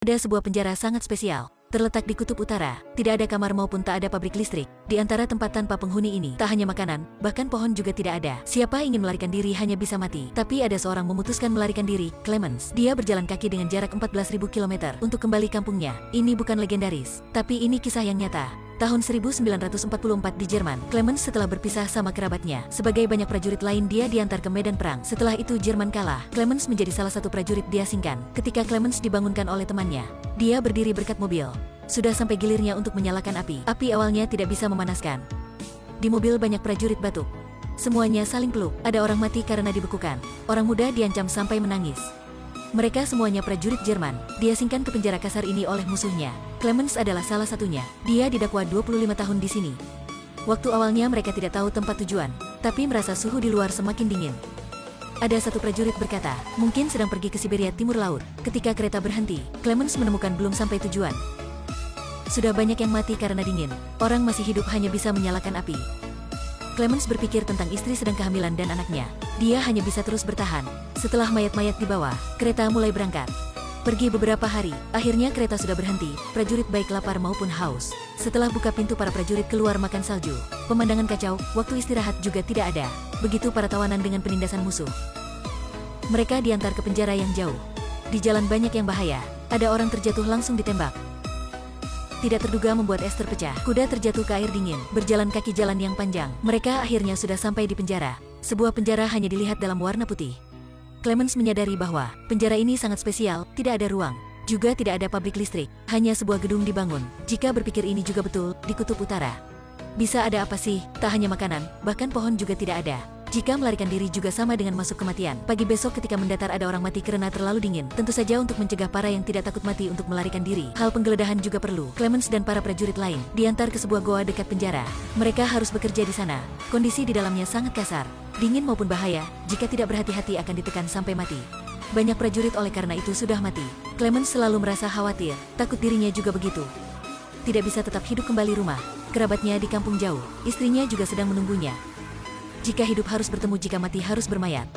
Ada sebuah penjara sangat spesial, terletak di kutub utara. Tidak ada kamar maupun tak ada pabrik listrik. Di antara tempat tanpa penghuni ini, tak hanya makanan, bahkan pohon juga tidak ada. Siapa ingin melarikan diri hanya bisa mati. Tapi ada seorang memutuskan melarikan diri, Clemens. Dia berjalan kaki dengan jarak 14.000 km untuk kembali kampungnya. Ini bukan legendaris, tapi ini kisah yang nyata. Tahun 1944 di Jerman, Clemens setelah berpisah sama kerabatnya. Sebagai banyak prajurit lain, dia diantar ke medan perang. Setelah itu Jerman kalah. Clemens menjadi salah satu prajurit diasingkan. Ketika Clemens dibangunkan oleh temannya, dia berdiri berkat mobil. Sudah sampai gilirnya untuk menyalakan api. Api awalnya tidak bisa memanaskan. Di mobil banyak prajurit batuk. Semuanya saling peluk. Ada orang mati karena dibekukan. Orang muda diancam sampai menangis. Mereka semuanya prajurit Jerman, diasingkan ke penjara kasar ini oleh musuhnya. Clemens adalah salah satunya. Dia didakwa 25 tahun di sini. Waktu awalnya mereka tidak tahu tempat tujuan, tapi merasa suhu di luar semakin dingin. Ada satu prajurit berkata, mungkin sedang pergi ke Siberia Timur Laut. Ketika kereta berhenti, Clemens menemukan belum sampai tujuan. Sudah banyak yang mati karena dingin. Orang masih hidup hanya bisa menyalakan api. Clemens berpikir tentang istri sedang kehamilan dan anaknya. Dia hanya bisa terus bertahan. Setelah mayat-mayat dibawa, kereta mulai berangkat. Pergi beberapa hari, akhirnya kereta sudah berhenti. Prajurit baik lapar maupun haus. Setelah buka pintu, para prajurit keluar makan salju. Pemandangan kacau, waktu istirahat juga tidak ada. Begitu para tawanan dengan penindasan musuh. Mereka diantar ke penjara yang jauh. Di jalan banyak yang bahaya. Ada orang terjatuh langsung ditembak. Tidak terduga membuat es terpecah. Kuda terjatuh ke air dingin. Berjalan kaki jalan yang panjang. Mereka akhirnya sudah sampai di penjara. Sebuah penjara hanya dilihat dalam warna putih. Clemens menyadari bahwa penjara ini sangat spesial. Tidak ada ruang. Juga tidak ada pabrik listrik. Hanya sebuah gedung dibangun. Jika berpikir ini juga betul, di kutub utara. Bisa ada apa sih? Tak hanya makanan, bahkan pohon juga tidak ada. Jika melarikan diri juga sama dengan masuk kematian. Pagi besok ketika mendatar ada orang mati karena terlalu dingin. Tentu saja untuk mencegah para yang tidak takut mati untuk melarikan diri. Hal penggeledahan juga perlu. Clemens dan para prajurit lain diantar ke sebuah goa dekat penjara. Mereka harus bekerja di sana. Kondisi di dalamnya sangat kasar. Dingin maupun bahaya. Jika tidak berhati-hati akan ditekan sampai mati. Banyak prajurit oleh karena itu sudah mati. Clemens selalu merasa khawatir. Takut dirinya juga begitu. Tidak bisa tetap hidup kembali rumah. Kerabatnya di kampung jauh. Istrinya juga sedang menunggunya. Jika hidup harus bertemu, jika mati harus bermayat.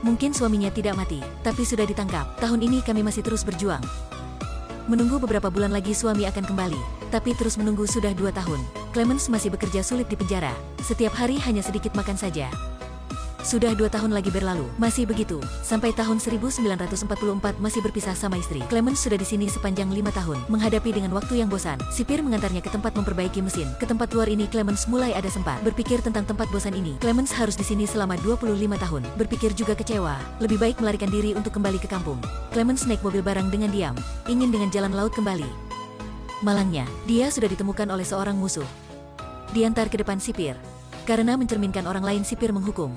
Mungkin suaminya tidak mati, tapi sudah ditangkap. Tahun ini kami masih terus berjuang. Menunggu beberapa bulan lagi suami akan kembali. Tapi terus menunggu sudah 2 tahun. Clemens masih bekerja sulit di penjara. Setiap hari hanya sedikit makan saja. Sudah 2 tahun lagi berlalu, masih begitu. Sampai tahun 1944 masih berpisah sama istri. Clemens sudah di sini sepanjang 5 tahun. Menghadapi dengan waktu yang bosan, sipir mengantarnya ke tempat memperbaiki mesin. Ke tempat luar ini Clemens mulai ada sempat berpikir tentang tempat bosan ini. Clemens harus di sini selama 25 tahun. Berpikir juga kecewa. Lebih baik melarikan diri untuk kembali ke kampung. Clemens naik mobil barang dengan diam. Ingin dengan jalan laut kembali. Malangnya, dia sudah ditemukan oleh seorang musuh. Diantar ke depan sipir. Karena mencerminkan orang lain, sipir menghukum.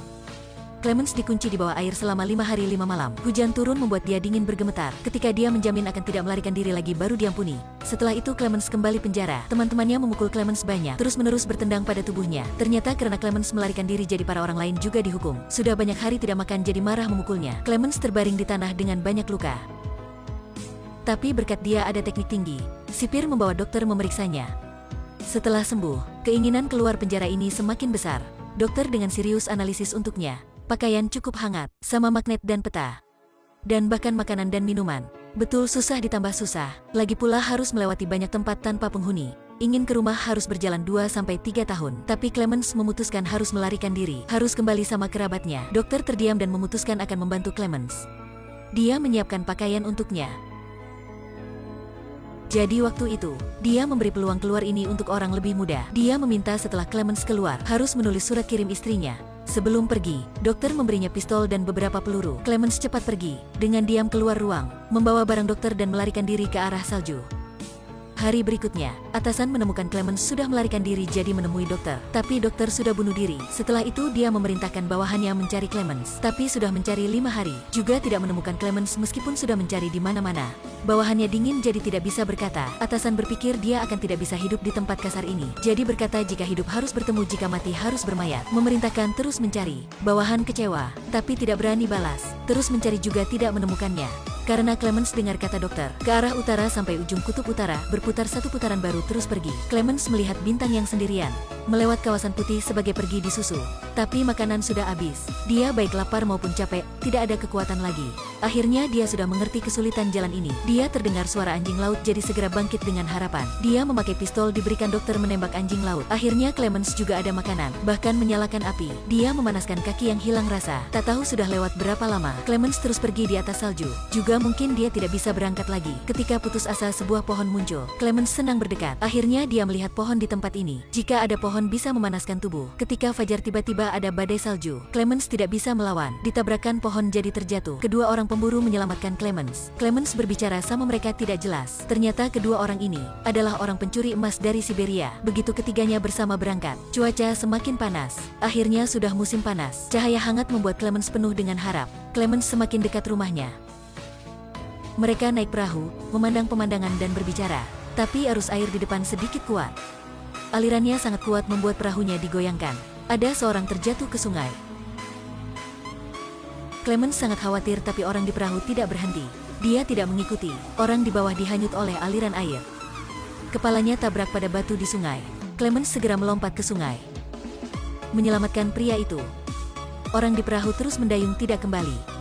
Clemens dikunci di bawah air selama 5 hari 5 malam. Hujan turun membuat dia dingin bergemetar. Ketika dia menjamin akan tidak melarikan diri lagi, baru diampuni. Setelah itu Clemens kembali penjara. Teman-temannya memukul Clemens banyak, terus-menerus bertendang pada tubuhnya. Ternyata karena Clemens melarikan diri, jadi para orang lain juga dihukum. Sudah banyak hari tidak makan, jadi marah memukulnya. Clemens terbaring di tanah dengan banyak luka. Tapi berkat dia ada teknik tinggi. Sipir membawa dokter memeriksanya. Setelah sembuh, keinginan keluar penjara ini semakin besar. Dokter dengan serius analisis untuknya. Pakaian cukup hangat, sama magnet dan peta. Dan bahkan makanan dan minuman. Betul susah ditambah susah. Lagi pula harus melewati banyak tempat tanpa penghuni. Ingin ke rumah harus berjalan 2-3 tahun. Tapi Clemens memutuskan harus melarikan diri. Harus kembali sama kerabatnya. Dokter terdiam dan memutuskan akan membantu Clemens. Dia menyiapkan pakaian untuknya. Jadi waktu itu, dia memberi peluang keluar ini untuk orang lebih muda. Dia meminta setelah Clemens keluar, harus menulis surat kirim istrinya. Sebelum pergi, dokter memberinya pistol dan beberapa peluru. Clemens cepat pergi, dengan diam keluar ruang, membawa barang dokter dan melarikan diri ke arah salju. Hari berikutnya, atasan menemukan Clemens sudah melarikan diri, jadi menemui dokter. Tapi dokter sudah bunuh diri. Setelah itu dia memerintahkan bawahannya mencari Clemens. Tapi sudah mencari 5 hari, juga tidak menemukan Clemens meskipun sudah mencari di mana-mana. Bawahannya dingin jadi tidak bisa berkata. Atasan berpikir dia akan tidak bisa hidup di tempat kasar ini. Jadi berkata jika hidup harus bertemu, jika mati harus bermayat. Memerintahkan terus mencari. Bawahan kecewa, tapi tidak berani balas. Terus mencari juga tidak menemukannya. Karena Clemens dengar kata dokter, ke arah utara sampai ujung kutub utara, berputar satu putaran baru terus pergi. Clemens melihat bintang yang sendirian, melewat kawasan putih sebagai pergi di susu. Tapi makanan sudah habis. Dia baik lapar maupun capek, tidak ada kekuatan lagi. Akhirnya dia sudah mengerti kesulitan jalan ini. Dia terdengar suara anjing laut jadi segera bangkit dengan harapan. Dia memakai pistol diberikan dokter menembak anjing laut. Akhirnya Clemens juga ada makanan, bahkan menyalakan api. Dia memanaskan kaki yang hilang rasa. Tak tahu sudah lewat berapa lama. Clemens terus pergi di atas salju. Juga mungkin dia tidak bisa berangkat lagi. Ketika putus asa sebuah pohon muncul, Clemens senang berdekat. Akhirnya dia melihat pohon di tempat ini. Jika ada pohon bisa memanaskan tubuh. Ketika fajar tiba-tiba ada badai salju. Clemens tidak bisa melawan. Ditabrakan pohon jadi terjatuh. Kedua orang pemburu menyelamatkan Clemens. Clemens berbicara sama mereka tidak jelas. Ternyata kedua orang ini adalah orang pencuri emas dari Siberia. Begitu ketiganya bersama berangkat, cuaca semakin panas. Akhirnya sudah musim panas. Cahaya hangat membuat Clemens penuh dengan harap. Clemens semakin dekat rumahnya. Mereka naik perahu, memandang pemandangan dan berbicara. Tapi arus air di depan sedikit kuat. Alirannya sangat kuat membuat perahunya digoyangkan. Ada seorang terjatuh ke sungai. Clemens sangat khawatir tapi orang di perahu tidak berhenti. Dia tidak mengikuti. Orang di bawah dihanyut oleh aliran air. Kepalanya tabrak pada batu di sungai. Clemens segera melompat ke sungai, menyelamatkan pria itu. Orang di perahu terus mendayung tidak kembali.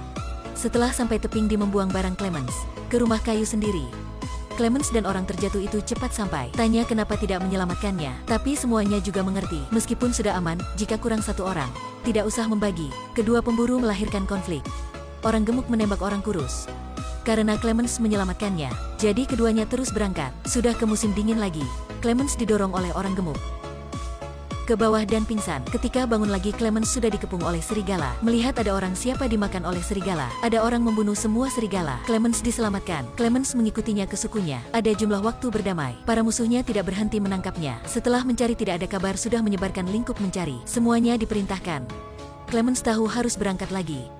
Setelah sampai teping dia membuang barang Clemens ke rumah kayu sendiri. Clemens dan orang terjatuh itu cepat sampai. Tanya kenapa tidak menyelamatkannya. Tapi semuanya juga mengerti. Meskipun sudah aman, jika kurang satu orang, tidak usah membagi. Kedua pemburu melahirkan konflik. Orang gemuk menembak orang kurus. Karena Clemens menyelamatkannya, jadi keduanya terus berangkat. Sudah ke musim dingin lagi. Clemens didorong oleh orang gemuk ke bawah dan pingsan. Ketika bangun lagi Clemens sudah dikepung oleh serigala. Melihat ada orang siapa dimakan oleh serigala. Ada orang membunuh semua serigala. Clemens diselamatkan. Clemens mengikutinya ke sukunya. Ada jumlah waktu berdamai. Para musuhnya tidak berhenti menangkapnya. Setelah mencari tidak ada kabar sudah menyebarkan lingkup mencari. Semuanya diperintahkan. Clemens tahu harus berangkat lagi.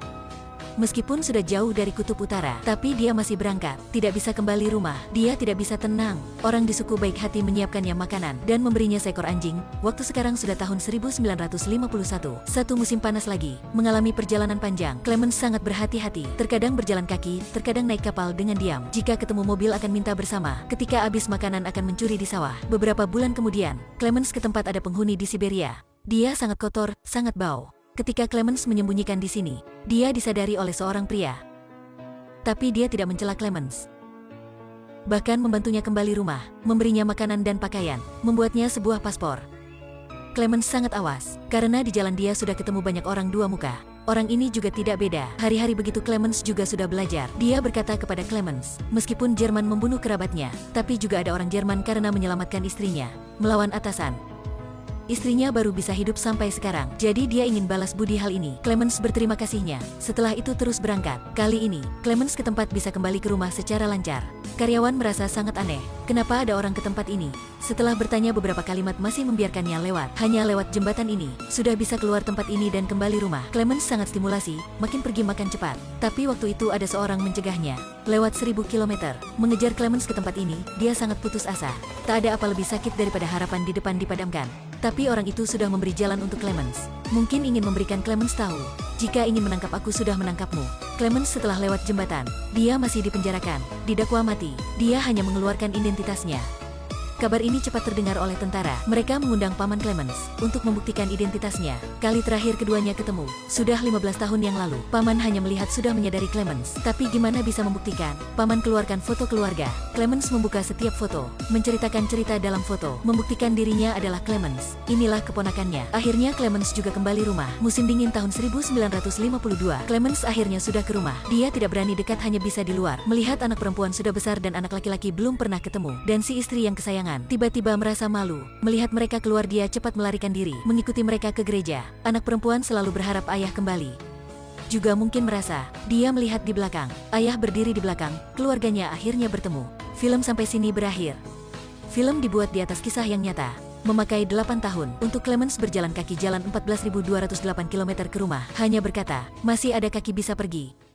Meskipun sudah jauh dari kutub utara, tapi dia masih berangkat. Tidak bisa kembali rumah. Dia tidak bisa tenang. Orang di suku baik hati menyiapkannya makanan dan memberinya seekor anjing. Waktu sekarang sudah tahun 1951. Satu musim panas lagi. Mengalami perjalanan panjang. Clemens sangat berhati-hati. Terkadang berjalan kaki, terkadang naik kapal dengan diam. Jika ketemu mobil akan minta bersama. Ketika habis makanan akan mencuri di sawah. Beberapa bulan kemudian, Clemens ke tempat ada penghuni di Siberia. Dia sangat kotor, sangat bau. Ketika Clemens menyembunyikan di sini, dia disadari oleh seorang pria. Tapi dia tidak mencela Clemens. Bahkan membantunya kembali rumah, memberinya makanan dan pakaian, membuatnya sebuah paspor. Clemens sangat awas, karena di jalan dia sudah ketemu banyak orang dua muka. Orang ini juga tidak beda. Hari-hari begitu Clemens juga sudah belajar. Dia berkata kepada Clemens, meskipun Jerman membunuh kerabatnya, tapi juga ada orang Jerman karena menyelamatkan istrinya, melawan atasan. Istrinya baru bisa hidup sampai sekarang. Jadi dia ingin balas budi hal ini. Clemens berterima kasihnya. Setelah itu terus berangkat. Kali ini, Clemens ke tempat bisa kembali ke rumah secara lancar. Karyawan merasa sangat aneh. Kenapa ada orang ke tempat ini? Setelah bertanya beberapa kalimat masih membiarkannya lewat. Hanya lewat jembatan ini, sudah bisa keluar tempat ini dan kembali rumah. Clemens sangat stimulasi, makin pergi makan cepat. Tapi waktu itu ada seorang mencegahnya. Lewat 1000 km, mengejar Clemens ke tempat ini, dia sangat putus asa. Tak ada apa lebih sakit daripada harapan di depan dipadamkan. Tapi orang itu sudah memberi jalan untuk Clemens. Mungkin ingin memberikan Clemens tahu, jika ingin menangkap aku sudah menangkapmu. Clemens setelah lewat jembatan, dia masih dipenjarakan, didakwa mati. Dia hanya mengeluarkan identitasnya. Kabar ini cepat terdengar oleh tentara. Mereka mengundang paman Clemens untuk membuktikan identitasnya. Kali terakhir keduanya ketemu, sudah 15 tahun yang lalu. Paman hanya melihat sudah menyadari Clemens. Tapi gimana bisa membuktikan? Paman keluarkan foto keluarga. Clemens membuka setiap foto, menceritakan cerita dalam foto, membuktikan dirinya adalah Clemens. Inilah keponakannya. Akhirnya Clemens juga kembali rumah. Musim dingin tahun 1952, Clemens akhirnya sudah ke rumah. Dia tidak berani dekat, hanya bisa di luar. Melihat anak perempuan sudah besar dan anak laki-laki belum pernah ketemu. Dan si istri yang kesayangan tiba-tiba merasa malu. Melihat mereka keluar dia cepat melarikan diri, mengikuti mereka ke gereja. Anak perempuan selalu berharap ayah kembali. Juga mungkin merasa, dia melihat di belakang. Ayah berdiri di belakang, keluarganya akhirnya bertemu. Film sampai sini berakhir. Film dibuat di atas kisah yang nyata. Memakai 8 tahun untuk Clemens berjalan kaki jalan 14.208 km ke rumah. Hanya berkata, masih ada kaki bisa pergi.